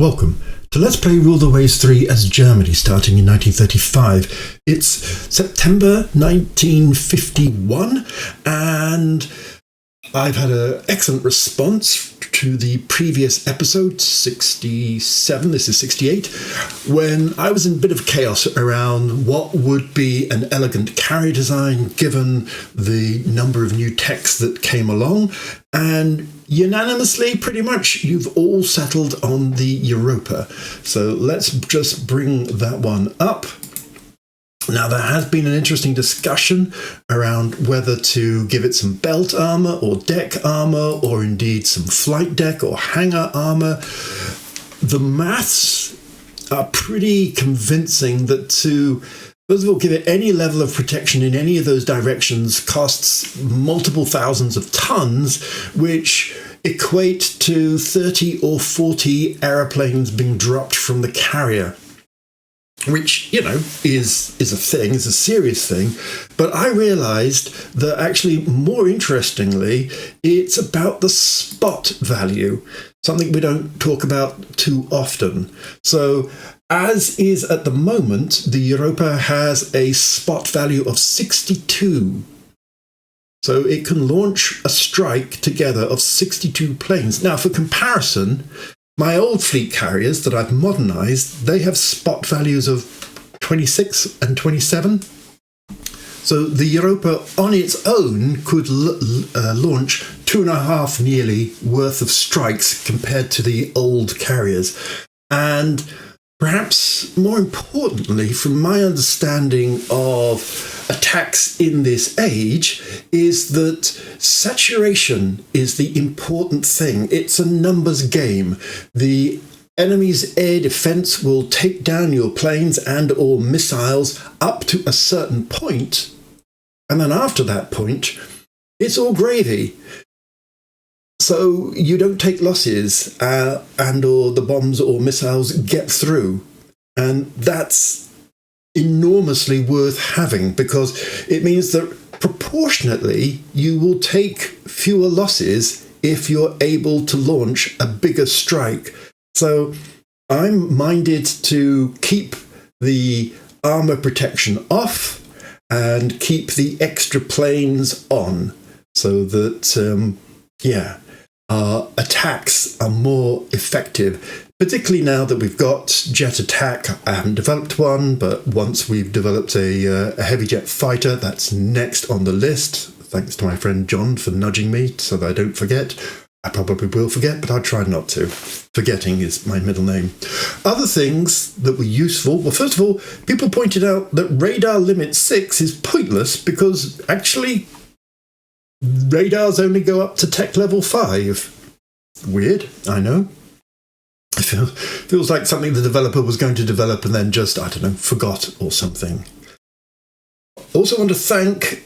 Welcome to Let's Play Rule the Waves 3 as Germany, starting in 1935. It's September 1951, and I've had an excellent response to the previous episode, 67, this is 68, when I was in a bit of chaos around what would be an elegant carrier design given the number of new texts that came along, and unanimously, pretty much, you've all settled on the Europa. So let's just bring that one up. Now, there has been an interesting discussion around whether to give it some belt armor or deck armor, or indeed some flight deck or hangar armor. The maths are pretty convincing that to, first of all, give it any level of protection in any of those directions costs multiple thousands of tons, which equate to 30 or 40 aeroplanes being dropped from the carrier. Which, you know, is a thing, is a serious thing. But I realised that actually, more interestingly, it's about the spot value, something we don't talk about too often. So, as is at the moment, the Europa has a spot value of 62. So it can launch a strike together of 62 planes. Now, for comparison, my old fleet carriers that I've modernised, they have spot values of 26 and 27. So the Europa on its own could launch 2.5 nearly worth of strikes compared to the old carriers. And perhaps more importantly, from my understanding of attacks in this age, is that saturation is the important thing. It's a numbers game. The enemy's air defense will take down your planes and or missiles up to a certain point, and then after that point, it's all gravy. So you don't take losses and or the bombs or missiles get through. And that's enormously worth having, because it means that proportionately you will take fewer losses if you're able to launch a bigger strike. So I'm minded to keep the armor protection off and keep the extra planes on, so that our attacks are more effective, particularly now that we've got jet attack. I haven't developed one, but once we've developed a heavy jet fighter, that's next on the list. Thanks to my friend John for nudging me so that I don't forget. I probably will forget, but I'll try not to. Forgetting is my middle name. Other things that were useful, well, first of all, people pointed out that radar limit 6 is pointless because actually radars only go up to tech level 5. Weird, I know. It feels like something the developer was going to develop and then just, I don't know, forgot or something. Also want to thank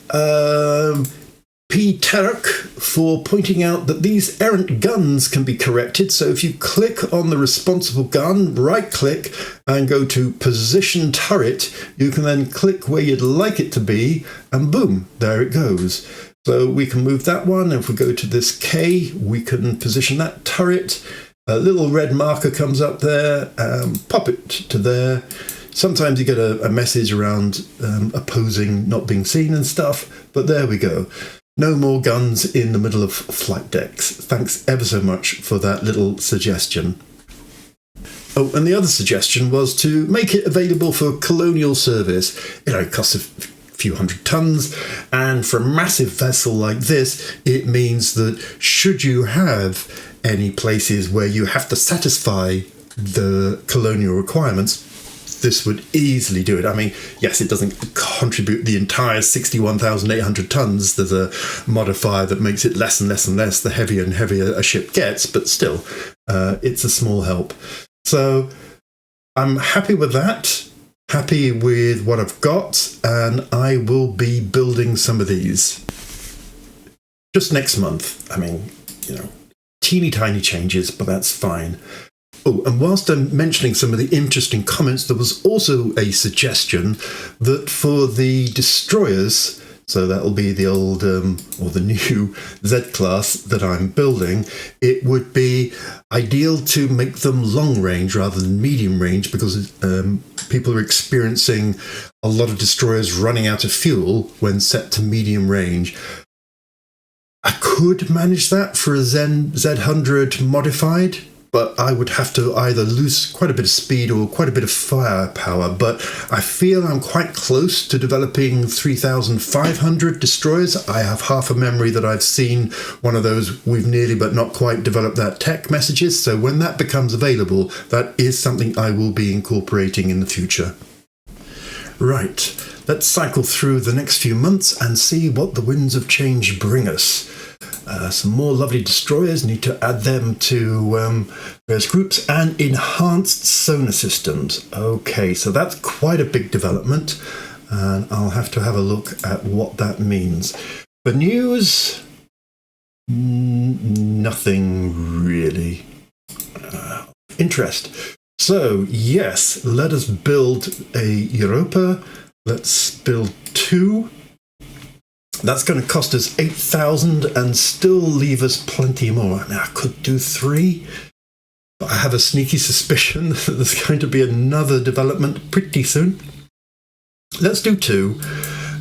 P. Terek for pointing out that these errant guns can be corrected. So if you click on the responsible gun, right-click, and go to Position Turret, you can then click where you'd like it to be, and boom, there it goes. So we can move that one. If we go to this K, we can position that turret. A little red marker comes up there, pop it to there. Sometimes you get a message around opposing not being seen and stuff, but there we go. No more guns in the middle of flight decks. Thanks ever so much for that little suggestion. Oh, and the other suggestion was to make it available for Colonial service. You know, it costs a few hundred tons, and for a massive vessel like this, it means that should you have any places where you have to satisfy the Colonial requirements, this would easily do it. I mean, yes, it doesn't contribute the entire 61,800 tons. There's a modifier that makes it less and less and less the heavier and heavier a ship gets, but still, it's a small help. So I'm happy with that, happy with what I've got, and I will be building some of these just next month. I mean, you know, teeny tiny changes, but that's fine. Oh, and whilst I'm mentioning some of the interesting comments, there was also a suggestion that for the destroyers So that'll be the old or the new Z class that I'm building. It would be ideal to make them long range rather than medium range, because people are experiencing a lot of destroyers running out of fuel when set to medium range. I could manage that for a Z100 modified, but I would have to either lose quite a bit of speed or quite a bit of firepower. But I feel I'm quite close to developing 3,500 destroyers. I have half a memory that I've seen one of those "we've nearly but not quite developed that tech" messages. So when that becomes available, that is something I will be incorporating in the future. Right, let's cycle through the next few months and see what the winds of change bring us. Some more lovely destroyers, need to add them to various groups, and enhanced sonar systems. Okay, so that's quite a big development, and I'll have to have a look at what that means. For news, nothing really. Interest. So, yes, let us build a Europa. Let's build 2. That's going to cost us 8,000 and still leave us plenty more. I mean, I could do 3, but I have a sneaky suspicion that there's going to be another development pretty soon. Let's do 2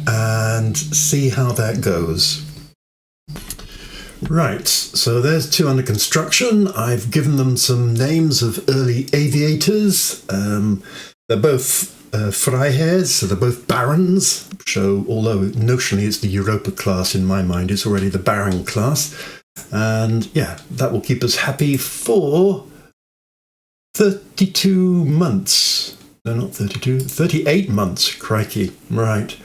and see how that goes. Right, so there's 2 under construction. I've given them some names of early aviators. They're both Freiherrs, so they're both barons. So although notionally it's the Europa class, in my mind it's already the baron class. And yeah, that will keep us happy for 32 months. No, not 32, 38 months, crikey. Right.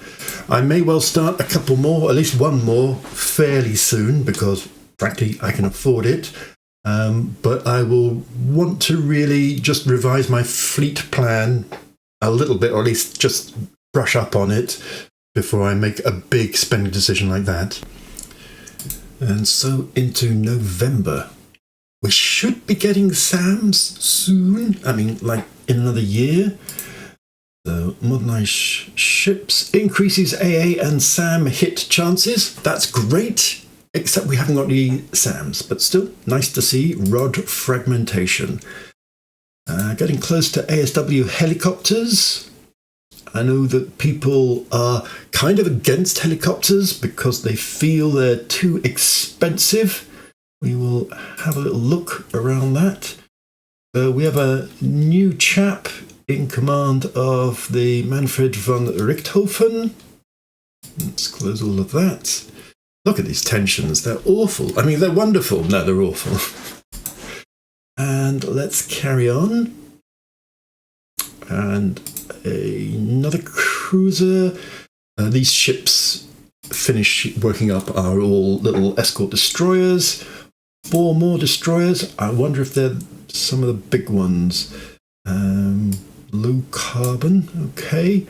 I may well start a couple more, at least one more, fairly soon, because frankly I can afford it. But I will want to really just revise my fleet plan a little bit, or at least just brush up on it before I make a big spending decision like that. And so into November. We should be getting SAMs soon. I mean, like in another year. So modernized ships increases AA and SAM hit chances. That's great, except we haven't got any SAMs, but still nice to see rod fragmentation. Getting close to ASW helicopters. I know that people are kind of against helicopters because they feel they're too expensive. We will have a little look around that. We have a new chap in command of the Manfred von Richthofen. Let's close all of that. Look at these tensions. They're awful. I mean, they're wonderful. No, they're awful. And let's carry on. And another cruiser. These ships finish working up are all little escort destroyers. 4 more destroyers. I wonder if they're some of the big ones. Low carbon. Okay.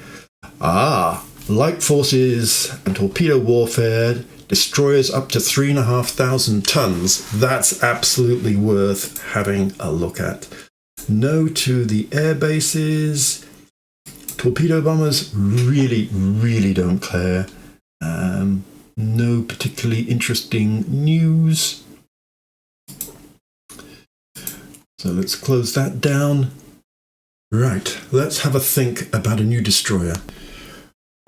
Light forces and torpedo warfare. Destroyers up to 3,500 tons. That's absolutely worth having a look at. No to the air bases. Torpedo bombers really, really don't care. No particularly interesting news. So let's close that down. Right, let's have a think about a new destroyer.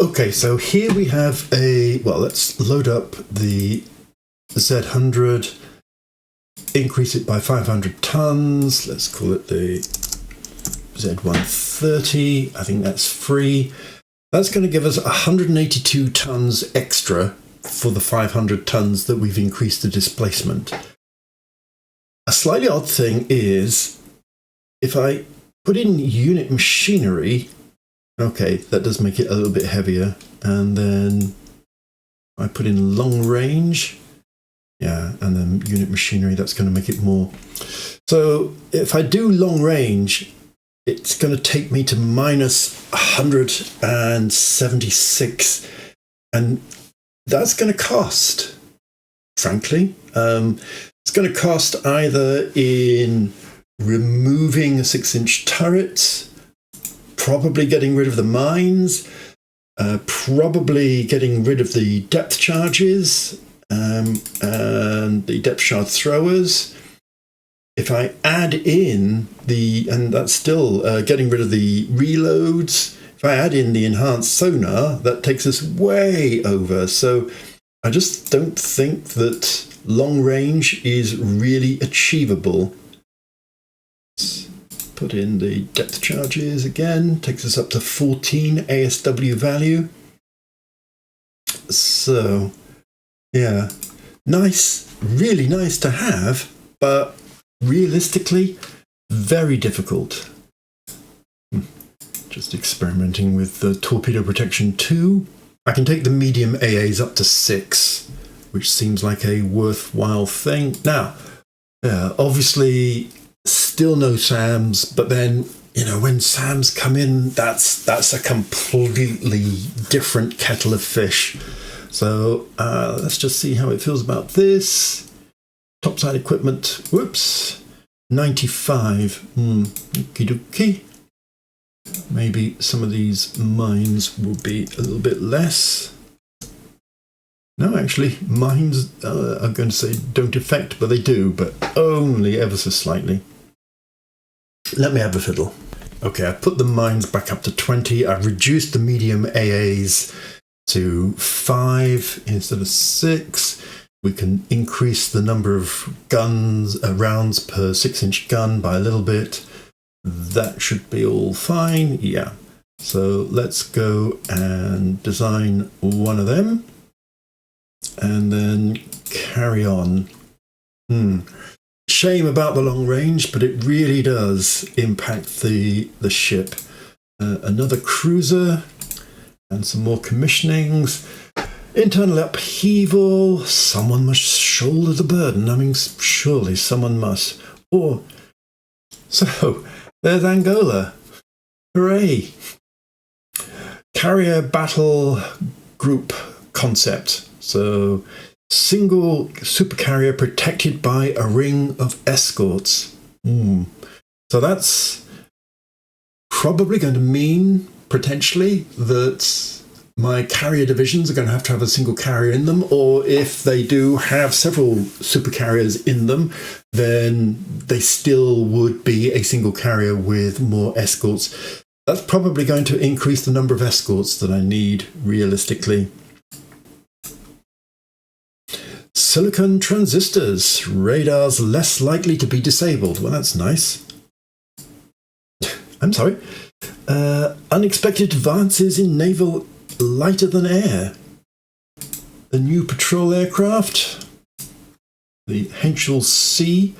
Okay, so here we have let's load up the Z100, increase it by 500 tons. Let's call it the Z130. I think that's free. That's going to give us 182 tons extra for the 500 tons that we've increased the displacement. A slightly odd thing is, if I put in unit machinery, okay, that does make it a little bit heavier. And then I put in long range. Yeah, and then unit machinery, that's going to make it more. So if I do long range, it's going to take me to minus 176. And that's going to cost, frankly. It's going to cost either in removing a 6-inch turret, probably getting rid of the mines, Probably getting rid of the depth charges and the depth charge throwers. If I add in and that's still getting rid of the reloads. If I add in the enhanced sonar, that takes us way over. So I just don't think that long range is really achievable. Let's put in the depth charges again, takes us up to 14 ASW value. So, yeah, nice, really nice to have, but realistically, very difficult. Just experimenting with the torpedo protection 2. I can take the medium AAs up to 6, which seems like a worthwhile thing. Now, obviously, still no SAMs, but then, when SAMs come in, that's a completely different kettle of fish. So let's just see how it feels about this. Topside equipment, whoops, 95. Okie dokie. Maybe some of these mines will be a little bit less. No, actually, mines, I'm going to say don't affect, but they do, but only ever so slightly. Let me have a fiddle. Okay, I put the mines back up to 20. I've reduced the medium AAs to 5 instead of 6. We can increase the number of rounds per 6-inch gun by a little bit. That should be all fine, yeah. So let's go and design one of them and then carry on. Shame about the long range, but it really does impact the ship. Another cruiser and some more commissionings. Internal upheaval. Someone must shoulder the burden. I mean, surely someone must. So, there's Angola. Hooray! Carrier battle group concept. So, single supercarrier protected by a ring of escorts. So that's probably going to mean, potentially, that my carrier divisions are going to have a single carrier in them, or if they do have several supercarriers in them, then they still would be a single carrier with more escorts. That's probably going to increase the number of escorts that I need, realistically. Silicon transistors. Radars less likely to be disabled. Well, that's nice. I'm sorry. Unexpected advances in naval lighter than air. The new patrol aircraft. The Henschel C.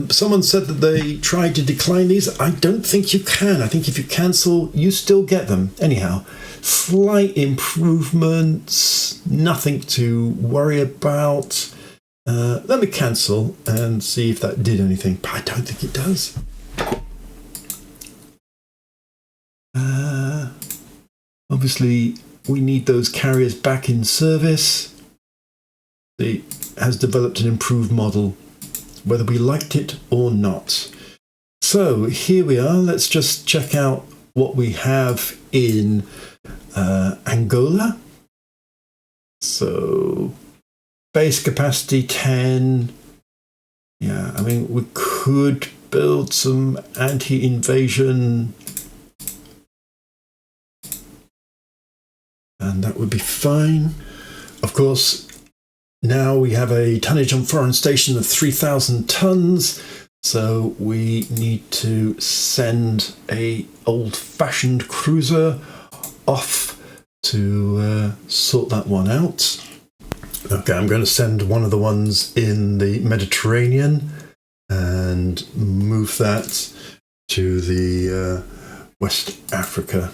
Someone said that they tried to decline these. I don't think you can. I think if you cancel, you still get them. Anyhow, slight improvements. Nothing to worry about. Let me cancel and see if that did anything. But I don't think it does. Obviously, we need those carriers back in service. It has developed an improved model, whether we liked it or not. So here we are. Let's just check out what we have in Angola. So base capacity 10. Yeah, I mean, we could build some anti-invasion, and that would be fine. Of course, now we have a tonnage on foreign station of 3,000 tons, so we need to send a old-fashioned cruiser off to sort that one out. Okay, I'm going to send one of the ones in the Mediterranean and move that to the West Africa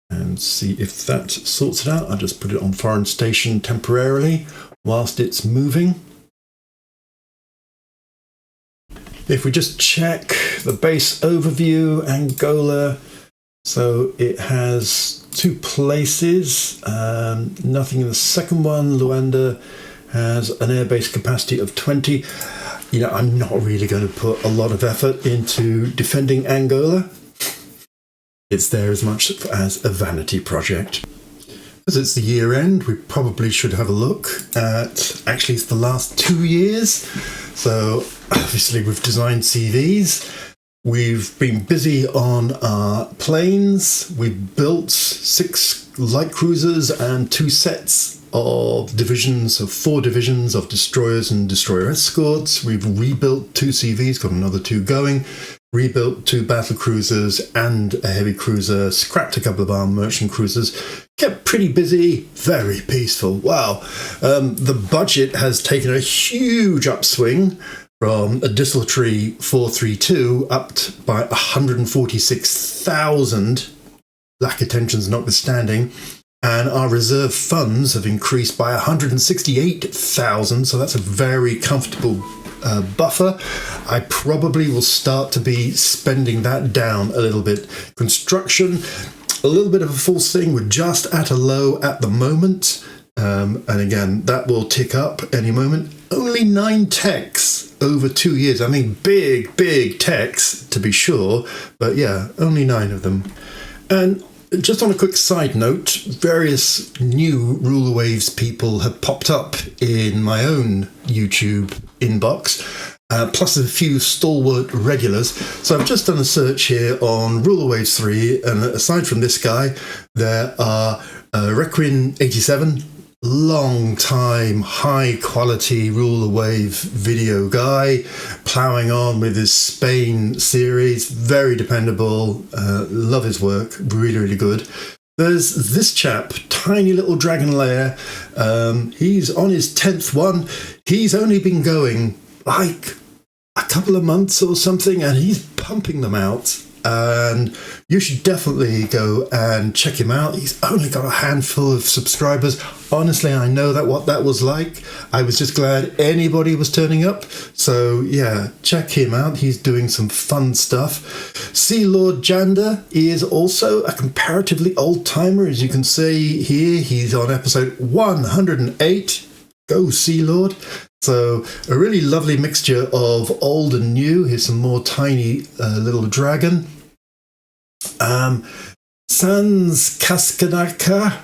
and see if that sorts it out. I'll just put it on foreign station temporarily whilst it's moving. If we just check the base overview, Angola, so it has 2 places, nothing in the second one. Luanda has an airbase capacity of 20. You know, I'm not really going to put a lot of effort into defending Angola. It's there as much as a vanity project. As it's the year end, we probably should have a look at, actually it's the last 2 years. So obviously we've designed CVs. We've been busy on our planes. We've built 6 light cruisers and 2 sets of divisions, of 4 divisions of destroyers and destroyer escorts. We've rebuilt 2 CVs, got another 2 going. Rebuilt 2 battle cruisers and a heavy cruiser, scrapped a couple of armed merchant cruisers, kept pretty busy, very peaceful. Wow. The budget has taken a huge upswing from a desultory 432 up by 146,000, lack of tensions notwithstanding, and our reserve funds have increased by 168,000, so that's a very comfortable buffer. I probably will start to be spending that down a little bit. Construction, a little bit of a false thing. We're just at a low at the moment. And again, that will tick up any moment. Only 9 techs over 2 years. I mean, big techs to be sure. But yeah, only 9 of them. And just on a quick side note, various new Ruler Waves people have popped up in my own YouTube inbox, plus a few stalwart regulars. So I've just done a search here on Ruler Waves 3, and aside from this guy, there are Requin 87, long time, high quality Ruler Wave video guy, ploughing on with his Spain series, very dependable, love his work, really good. There's this chap, tiny little dragon layer, he's on his 10th one, he's only been going like a couple of months or something, and he's pumping them out. And you should definitely go and check him out. He's only got a handful of subscribers. Honestly, I know that what that was like. I was just glad anybody was turning up. So yeah, check him out. He's doing some fun stuff. Sea Lord Jander is also a comparatively old timer, as you can see here. He's on episode 108. Go Sea Lord. So a really lovely mixture of old and new. Here's some more tiny little dragon. Sans Cascanaka,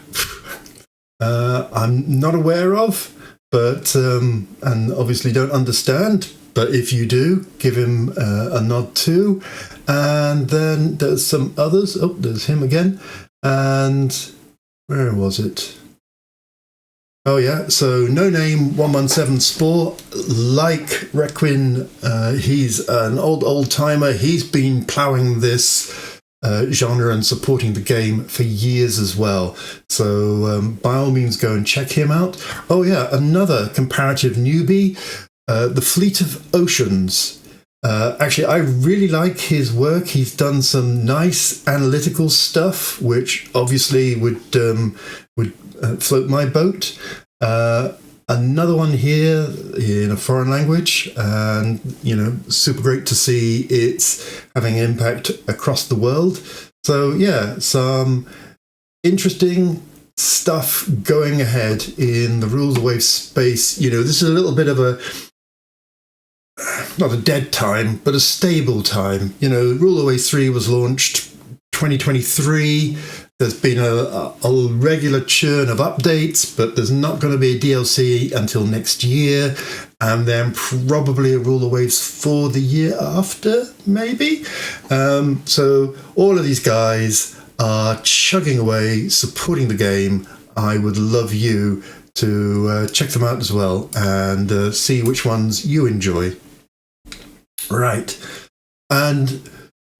I'm not aware of, but and obviously don't understand. But if you do, give him a nod too. And then there's some others. Oh, there's him again. And where was it? Oh yeah, so No Name 117 Spore, like Requin, he's an old timer. He's been ploughing this genre and supporting the game for years as well. So by all means, go and check him out. Oh yeah, another comparative newbie, the Fleet of Oceans. Actually, I really like his work. He's done some nice analytical stuff, which obviously would float my boat. Another one here in a foreign language, and super great to see it's having an impact across the world. So yeah, some interesting stuff going ahead in the Rules of Wave space. This is a little bit of a, not a dead time, but a stable time. Rule of Wave 3 was launched 2023. There's been a regular churn of updates, but there's not going to be a DLC until next year, and then probably a Ruler Waves for the year after, maybe. So all of these guys are chugging away, supporting the game. I would love you to check them out as well and see which ones you enjoy. Right. And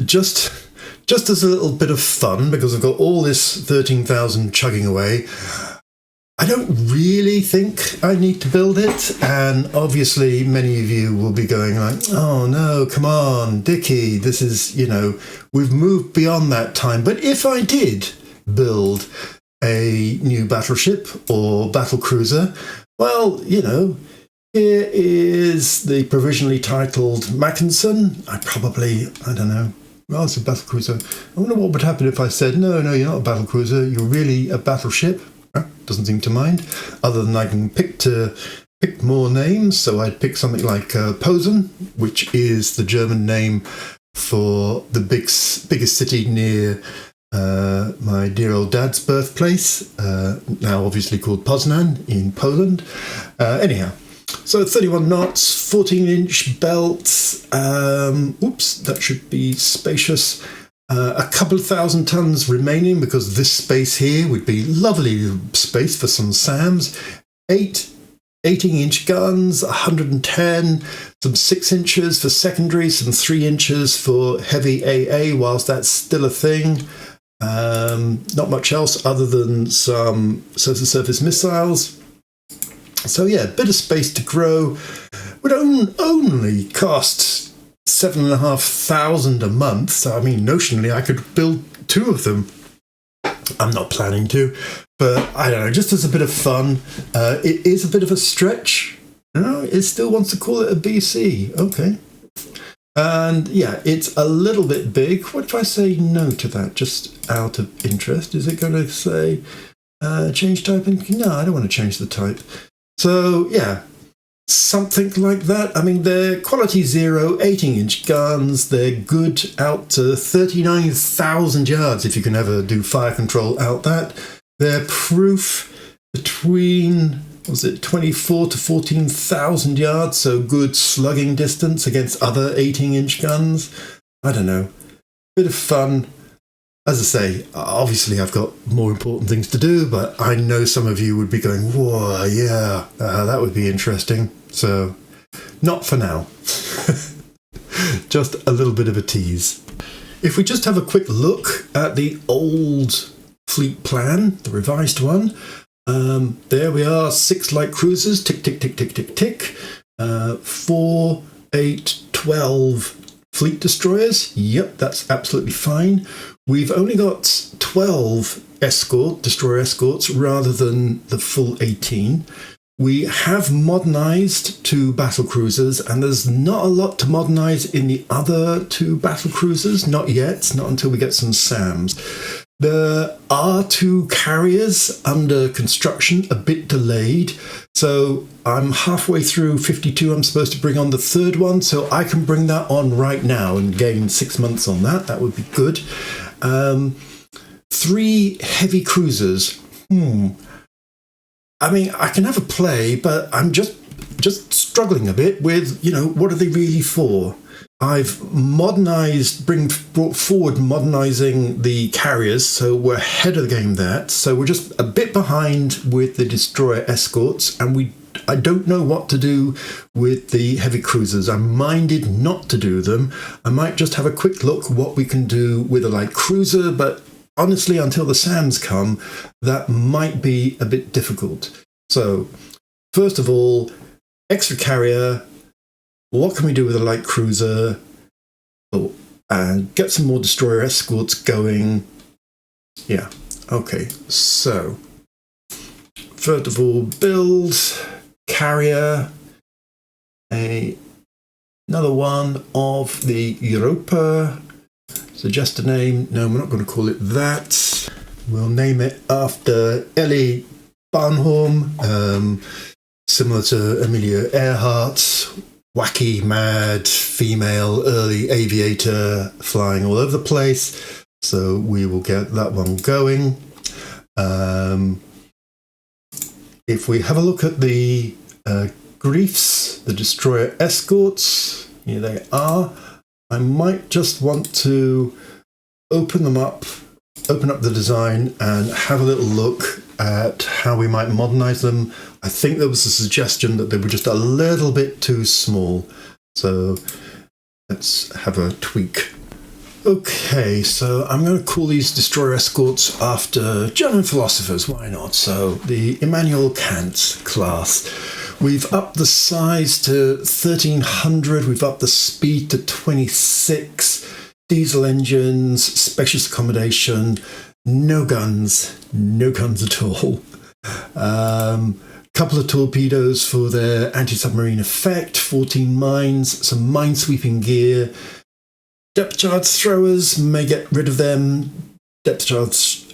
just as a little bit of fun, because I've got all this 13,000 chugging away, I don't really think I need to build it. And obviously many of you will be going like, oh no, come on, Dickie, this is, we've moved beyond that time. But if I did build a new battleship or battle cruiser, well, here is the provisionally titled Mackinson. I don't know. Well, it's a battle cruiser. I wonder what would happen if I said, no, you're not a battle cruiser. You're really a battleship. Doesn't seem to mind. Other than I can pick more names. So I'd pick something like Posen, which is the German name for the biggest city near my dear old dad's birthplace, now obviously called Poznan in Poland. Anyhow, so 31 knots, 14-inch belts. Oops, that should be spacious. A couple of thousand tons remaining because this space here would be lovely space for some SAMs. 18-inch guns, 110, some 6 inches for secondary, some 3 inches for heavy AA, whilst that's still a thing. Not much else other than some surface-to-surface missiles. So yeah, a bit of space to grow. Would only cost 7,500 a month. So I mean, notionally, I could build 2 of them. I'm not planning to, but I don't know, just as a bit of fun. It is a bit of a stretch. No, it still wants to call it a BC. Okay. And yeah, it's a little bit big. What if I say no to that, just out of interest? Is it going to say change type? No, I don't want to change the type. So yeah, something like that. I mean, they're quality 0, 18-inch guns. They're good out to 39,000 yards if you can ever do fire control out that. They're proof between, 24 to 14,000 yards, so good slugging distance against other 18-inch guns. I don't know. Bit of fun. As I say, obviously I've got more important things to do, but I know some of you would be going, whoa, yeah, that would be interesting. So, not for now. Just a little bit of a tease. If we just have a quick look at the old fleet plan, the revised one, there we are, 6 light cruisers, tick, tick, tick, tick, tick, tick. 4, 8, 12 fleet destroyers. Yep, that's absolutely fine. We've only got 12 destroyer escorts rather than the full 18. We have modernized 2 battle cruisers, and there's not a lot to modernize in the other 2 battle cruisers. Not yet, not until we get some SAMs. There are 2 carriers under construction, a bit delayed. So I'm halfway through 52. I'm supposed to bring on the 3rd one, so I can bring that on right now and gain 6 months on that. That would be good. 3 heavy cruisers. I mean, I can have a play, but I'm just struggling a bit with, what are they really for? I've brought forward modernizing the carriers, so we're ahead of the game there. So we're just a bit behind with the destroyer escorts, and I don't know what to do with the heavy cruisers. I'm minded not to do them. I might just have a quick look what we can do with a light cruiser, but honestly, until the SAMs come, that might be a bit difficult. So, first of all, extra carrier. What can we do with a light cruiser? And get some more destroyer escorts going. Yeah, okay. So, first of all, build carrier. Another one of the Europa. Suggest a name. No, we're not going to call it that. We'll name it after Ellie Barnholm, similar to Amelia Earhart. Wacky, mad, female, early aviator, flying all over the place. So we will get that one going. If we have a look at the Griefs, the destroyer escorts, here they are. I might just want to open up the design and have a little look at how we might modernize them. I think there was a suggestion that they were just a little bit too small. So let's have a tweak. Okay, so I'm going to call these destroyer escorts after German philosophers. Why not? So the Immanuel Kant class. We've upped the size to 1,300. We've upped the speed to 26. Diesel engines, spacious accommodation, no guns at all. Couple of torpedoes for their anti-submarine effect, 14 mines, some mine-sweeping gear. Depth charge throwers, may get rid of them. Depth charge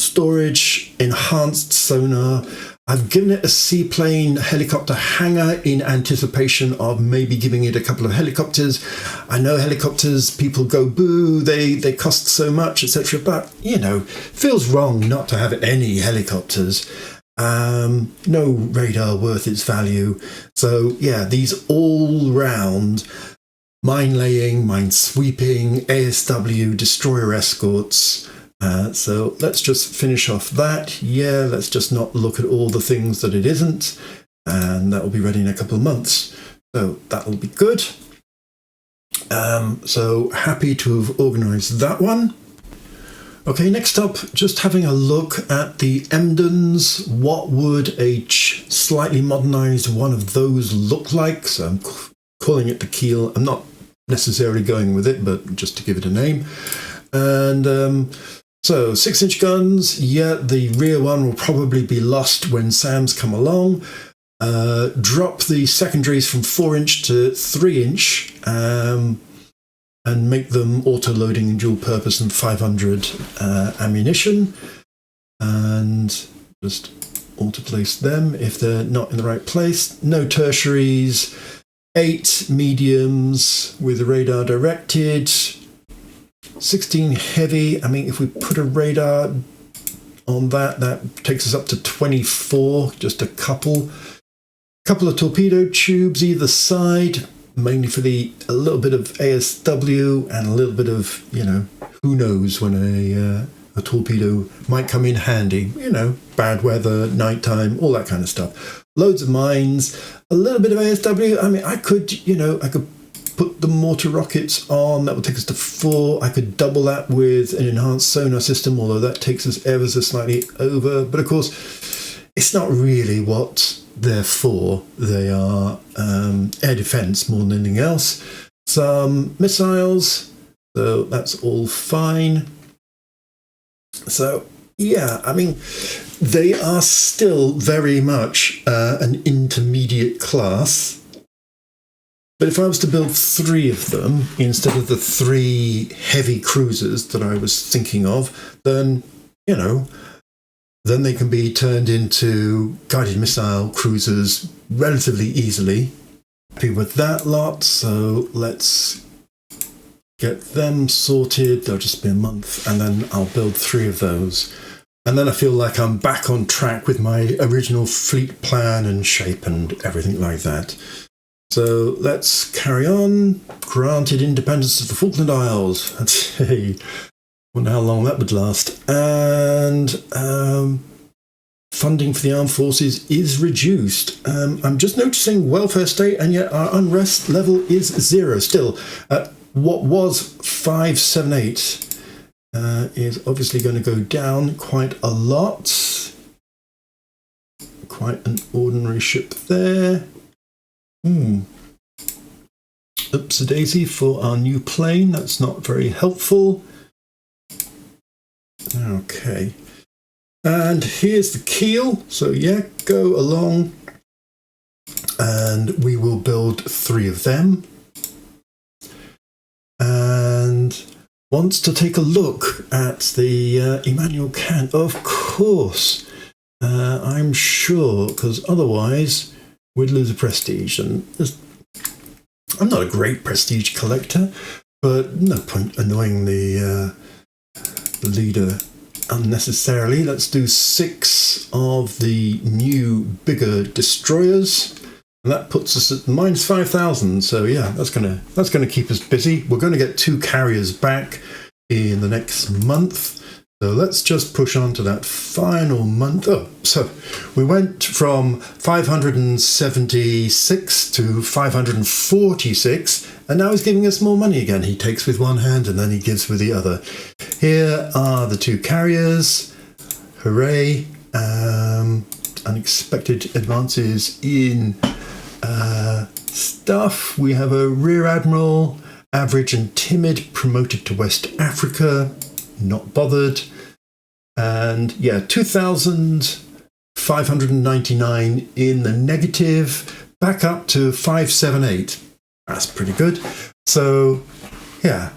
storage, enhanced sonar. I've given it a seaplane helicopter hangar in anticipation of maybe giving it a couple of helicopters. I know helicopters, people go boo, they cost so much, etc. But, feels wrong not to have any helicopters. No radar worth its value. So, yeah, these all-round mine laying, mine sweeping, ASW, destroyer escorts. So let's just finish off that. Yeah, let's just not look at all the things that it isn't. And that will be ready in a couple of months. So that will be good. So happy to have organised that one. Okay, next up, just having a look at the Emdens. What would a slightly modernised one of those look like? So I'm calling it the Keel. I'm not necessarily going with it, but just to give it a name. And so 6-inch guns, yeah, the rear one will probably be lost when SAMs come along. Drop the secondaries from 4-inch to 3-inch and make them auto-loading and dual purpose and 500 ammunition. And just auto-place them if they're not in the right place. No tertiaries, 8 mediums with the radar directed. 16 heavy. I mean, if we put a radar on that takes us up to 24, just a couple of torpedo tubes either side, mainly for a little bit of ASW and a little bit of, who knows when a torpedo might come in handy, bad weather, nighttime, all that kind of stuff. Loads of mines, a little bit of ASW. I mean, I could put the mortar rockets on. That would take us to 4. I could double that with an enhanced sonar system, although that takes us ever so slightly over. But of course, it's not really what they're for. They are air defense more than anything else. Some missiles, so that's all fine. So, yeah, I mean, they are still very much an intermediate class. But if I was to build 3 of them instead of the 3 heavy cruisers that I was thinking of, then, then they can be turned into guided missile cruisers relatively easily. Happy with that lot, so let's get them sorted. They'll just be a month, and then I'll build 3 of those. And then I feel like I'm back on track with my original fleet plan and shape and everything like that. So let's carry on. Granted independence of the Falkland Isles. Let's see. Wonder how long that would last. And funding for the armed forces is reduced. I'm just noticing welfare state, and yet our unrest level is 0 still. What was 578 is obviously going to go down quite a lot. Quite an ordinary ship there. Oops-a-daisy for our new plane. That's not very helpful. Okay. And here's the keel. So yeah, go along. And we will build 3 of them. And wants to take a look at the Emmanuel Kant. Of course. I'm sure, because otherwise we'd lose a prestige, and I'm not a great prestige collector, but no point annoying the leader unnecessarily. Let's do 6 of the new, bigger destroyers, and that puts us at minus 5,000. So yeah, that's gonna keep us busy. We're going to get 2 carriers back in the next month. So let's just push on to that final month. Oh, so we went from 576 to 546, and now he's giving us more money again. He takes with one hand and then he gives with the other. Here are the 2 carriers. Hooray. Unexpected advances in stuff. We have a Rear Admiral, average and timid, promoted to West Africa. Not bothered. And yeah, 2,599 in the negative, back up to 578. That's pretty good. So yeah,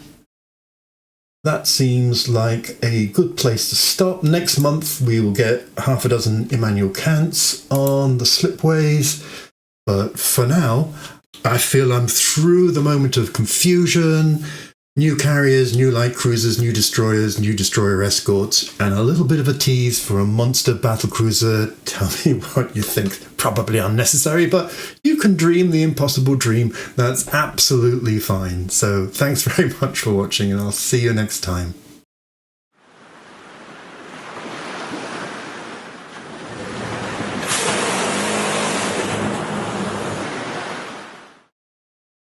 that seems like a good place to stop. Next month, we will get half a dozen Immanuel Kants on the slipways. But for now, I feel I'm through the moment of confusion. New carriers, new light cruisers, new destroyer escorts, and a little bit of a tease for a monster battlecruiser. Tell me what you think. Probably unnecessary, but you can dream the impossible dream. That's absolutely fine. So thanks very much for watching, and I'll see you next time.